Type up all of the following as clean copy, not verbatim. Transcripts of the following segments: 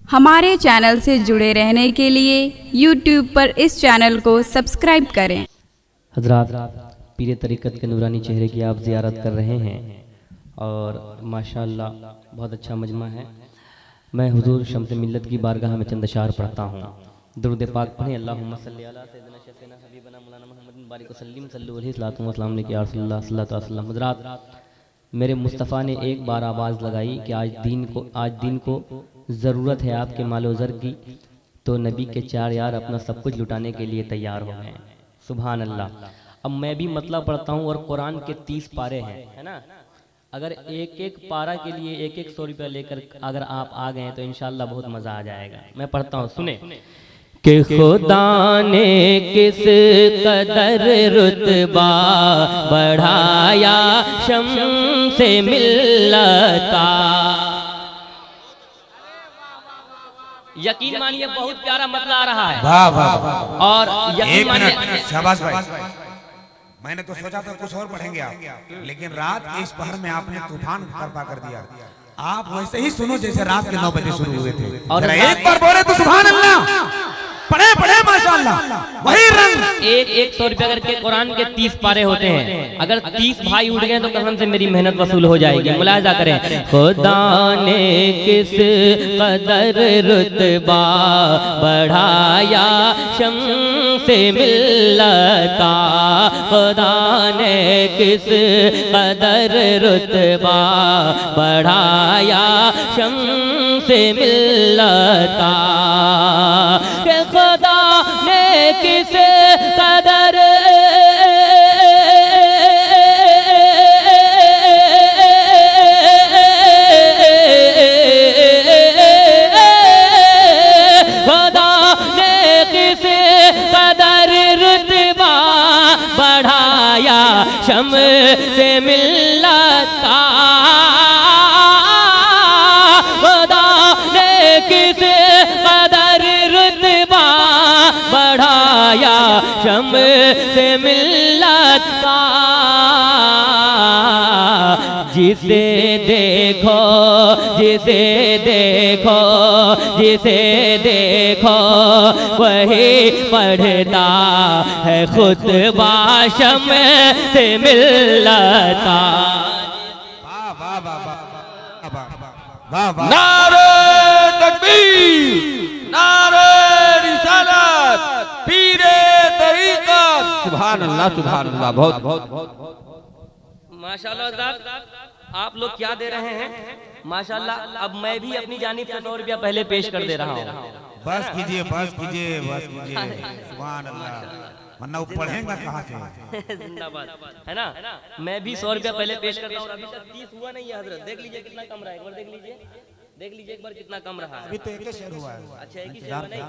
हमारे चैनल से जुड़े रहने के लिए YouTube पर इस चैनल को सब्सक्राइब करें। हज़रात, पीर तरीक़त के नूरानी चेहरे की आप ज़ियारत कर रहे हैं और माशाअल्लाह बहुत अच्छा मजमा है। मैं हुजूर शम्स मिल्लत की बारगाह में चंद अशार पढ़ता हूँ। दुरूद पाक पढ़ें। अल्लाहुम्मा सल्ली अला सय्यिदना शफ़ीना हबीबना मौलाना मुहम्मद बारिक वसल्लिम सल्लल्लाहु अलैहि वसल्लम। हज़रात, मेरे मुस्तफ़ा ने एक बार आवाज़ लगाई कि आज दिन को ज़रूरत है आपके मालो ज़र की, तो नबी के चार यार अपना सब कुछ लुटाने के लिए तैयार हो गए। सुभान अल्लाह। अब मैं भी मतलब पढ़ता हूँ और कुरान के 30 पारे हैं, है ना। अगर एक एक पारा के लिए 100 रुपया लेकर अगर आप आ गए तो इंशाअल्लाह बहुत मज़ा आ जाएगा। मैं पढ़ता हूँ, सुने। कि खुदा ने किस कदर रुतबा बढ़ाया शम्से मिल्लता। यकीन मानिए बहुत प्यारा मतलब आ रहा है। वाह वाह वाह। और यकीन मानिए, शाबाश भाई। मैंने तो सोचा था कुछ और पढ़ेंगे आप, लेकिन रात के इस पहर में आपने तूफान बर्पा कर दिया। आप वैसे ही सुनो जैसे रात के 9 बजे शुरू हुए थे। और एक बार बोले तो सुभान अल्लाह। पढ़े माशाअल्लाह। वही रंग। एक 100 रुपया करके कुरान के 30 पारे होते हैं। अगर 30 भाई उठ गए तो कसम से मेरी मेहनत वसूल हो जाएगी। मुलाहिजा करें। खुदा ने किस कदर रुतबा बढ़ाया शम्से मिल्लता। खुदा ने किस कदर रुतबा बढ़ाया शम्से मिल्लता। खुदा ने किस कदर खुदा ने किस कदर रुतबा बढ़ाया शम्से मिल्लता। खुदा ने किस कदर रुतबा बढ़ाया शम्से मिल्लता। जिसे देखो वही पढ़ता है खुतबा शम्से मिल्लता। वाह वाह वाह वाह वाह। नारे तकबीर, नारे रिसालत, पीरे तरीक़त। सुभान अल्लाह। बहुत माशाअल्लाह। आप लोग क्या दे रहे हैं माशाअल्लाह। अब मैं भी अपनी जानिब से 100 रुपया पहले पेश कर दे रहा हूँ। बस कीजिए। सुभान अल्लाह। वरना वो पढ़ेगा कहाँ से। जिंदाबाद, है ना। मैं भी 100 रुपया पहले पेश करता हूँ। अभी तक 30 हुआ नहीं है हजरत। देख लीजिए कितना कम रहा है। एक बार देख लीजिए एक बार कितना कम रहा है। अभी तो एक ही शेर हुआ है। अच्छा, एक ही शेर हुआ नहीं।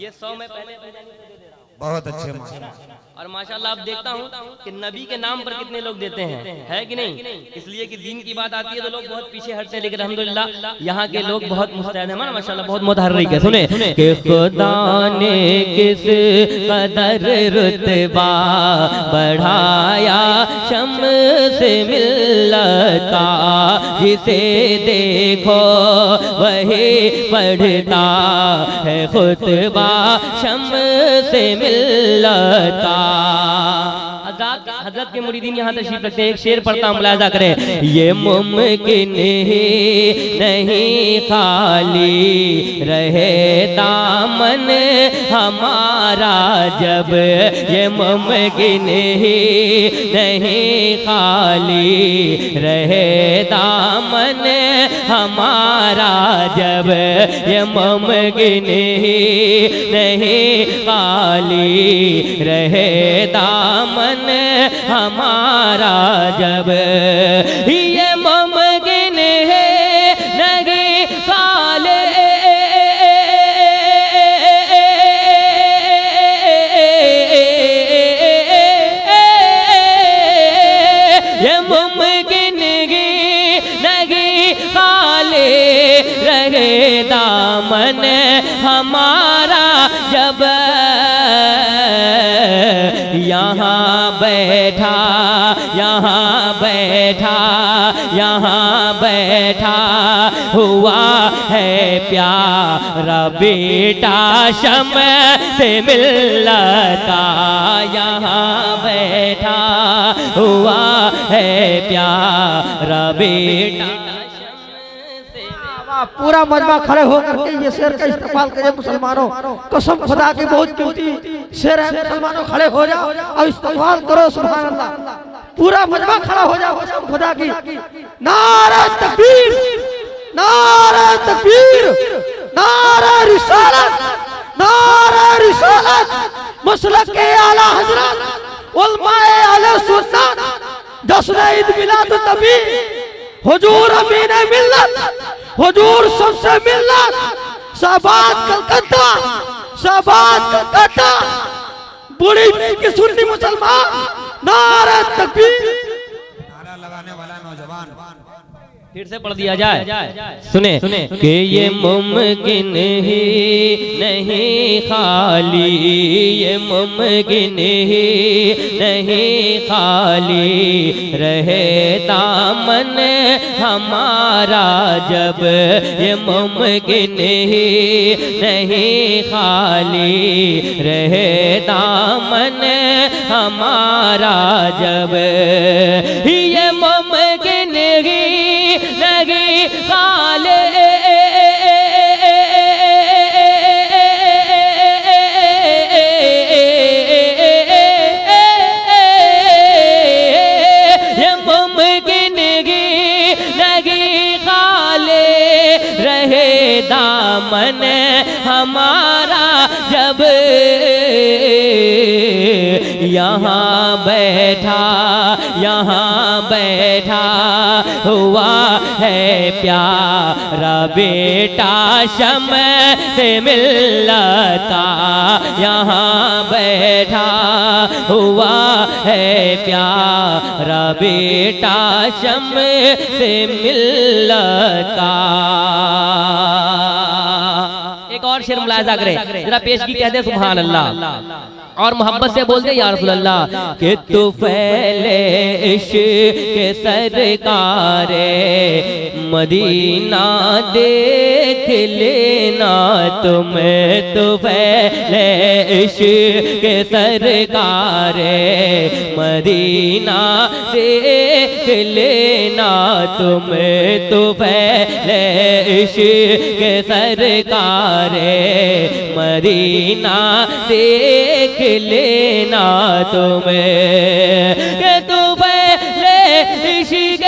ये 100 मैं पहले अपनी जानिब से दे दे रहा हूँ। बहुत अच्छे माशाअल्लाह। और माशाअल्लाह आप देखता हूँ कि नबी के नाम पर कितने लोग देते हैं, है कि नहीं। इसलिए कि दीन की बात आती है तो लोग बहुत पीछे हटते हैं, लेकिन अल्हम्दुलिल्लाह यहाँ के लोग बहुत मुस्तैद हैं माशाअल्लाह, बहुत मुतहर्रिक है। सुने कि खुदा ने किस कदर रुतबा बढ़ाया शम्से मिल्लता। जिसे देखो वही पढ़ता है खुतबा शम्से मिल्लता। हज़रत के मुरीदीन यहाँ तशरीफ रखते हैं। एक शेर पढ़ता हूँ, मुलाहिजा करें। ये मुमकिन ही नहीं खाली रहे दामन हमारा जब। ये मुमकिन ही नहीं खाली रहे दामन हमारा जब। ये मुमकिन ही नहीं खाली रहे दामन हमारा जब। ये मुमकिन है नहीं खाले ये मुमकिन ही नहीं खाले रहे दामन हमारा जब। यहाँ बैठा यहाँ बैठा हुआ है प्यारा बेटा शम्स मिल्लत यहाँ बैठा हुआ है प्यारा बेटा। पूरा मजमा खड़े होकर के ये शेर का इस्तेमाल करें मुसलमानों, कसम खुदा की बहुत कीमती शेर है, मुसलमानों खड़े हो जाओ और इस्तेमाल करो। सुभान अल्लाह, पूरा मजमा खड़ा हो जाओ, कसम खुदा की। नारा तकबीर, नारा तकबीर, नारा रिसालत, नारा रिसालत, मसलक के आला हजरत उलमाए अहले सुन्नत, जश्न ईद मिलाद नबी, हुजूर अमीन मिल्लत, हुजूर सबसे मिल्लत, शाहबाद कलकत्ता, शाहबाद कलकत्ता, बूढ़ी की सुन्नी मुसलमान, नारा तकबीर। नारा लगाने वाला नौजवान फिर से पढ़ दिया जाए, सुने कि ये मुमकिन ही नहीं खाली, ये मुमकिन ही नहीं खाली रहे दामन हमारा जब, ये मुमकिन ही नहीं खाली रहे दामन हमारा जब, ये मुमकिन ही लगी खाले ये मुमकिन की लगी खाले रहे दामन हमारा जब, यहाँ बैठा, यहाँ बैठा हुआ है प्यारा बेटा शम्स मिल्लत, यहाँ बैठा हुआ है प्यारा बेटा शम्स मिल्लत। एक और शेर मुलाहिजा करें, जरा पेशगी कह दे सुभान अल्लाह और मोहब्बत से बोल दे या रसूल अल्लाह कि तू फैले इश्क के सरकारे मदीना देख लेना तुम्हें, तू फैले इश्क के सरकारे मदीना देख लेना तुम्हें, तू फैले इश्क के सरकारे मदीना देख लेना तुम्हें, कि तू पहले इश्क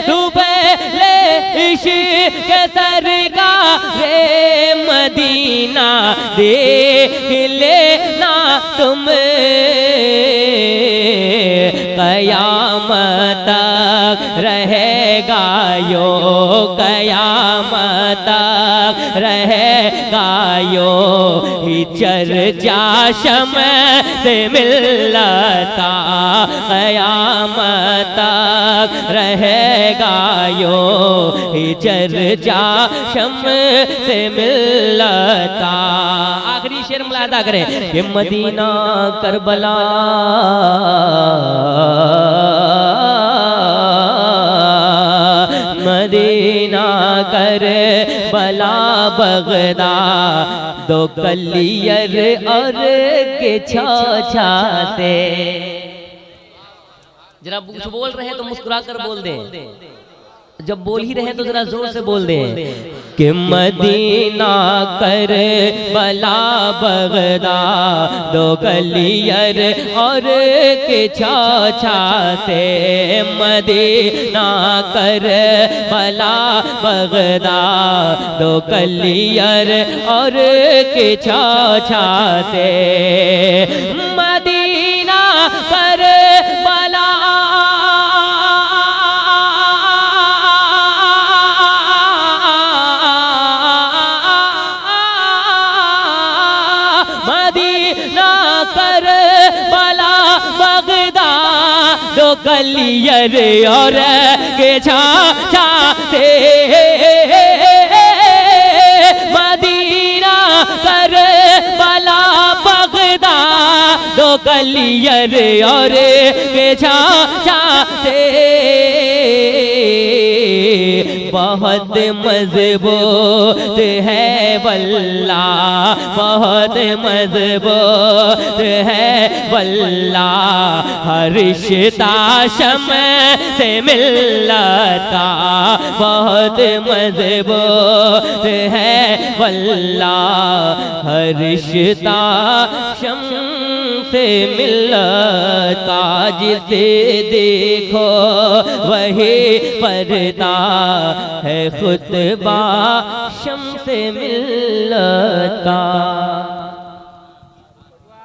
तू पहले इश्क सरकारे मदीना देख लेना तुम्हें, कयामत तक रहेगा यो, कयामत तक रहेगा यो ही चर्चा शम्स मिल्लत, कयामत तक रहेगा यो ही चर्चा शम्स मिल्लत। आखिरी शेर मुलाहिजा करें कि मदीना करबला मदीना कर बला बगदाद, दो कलियर और के छाछाते। जरा कुछ बोल रहे हैं तो मुस्कुरा कर बोल दे, जब बोल ही रहे तो जरा जोर से बोल दे कि मदीना कर बला बगदाद, दो कलियर और के छाछाते, मदीना कर बला बगदाद, दो कलियर और के छाछाते, मदीना कर बला कलियर और के छाछाते, मदीना कर बला बगदाद, दो कलियर और के जाते बहुत मजबूत है वल्ला, बहुत मजबूत है वल्ला, हर रिश्ता शम्स से मिलता बहुत मजबूत है वल्ला, हर रिश्ता शम्स से मिलता, जिसे देखो वही पढ़ता है खुतबा शम्स से मिलता।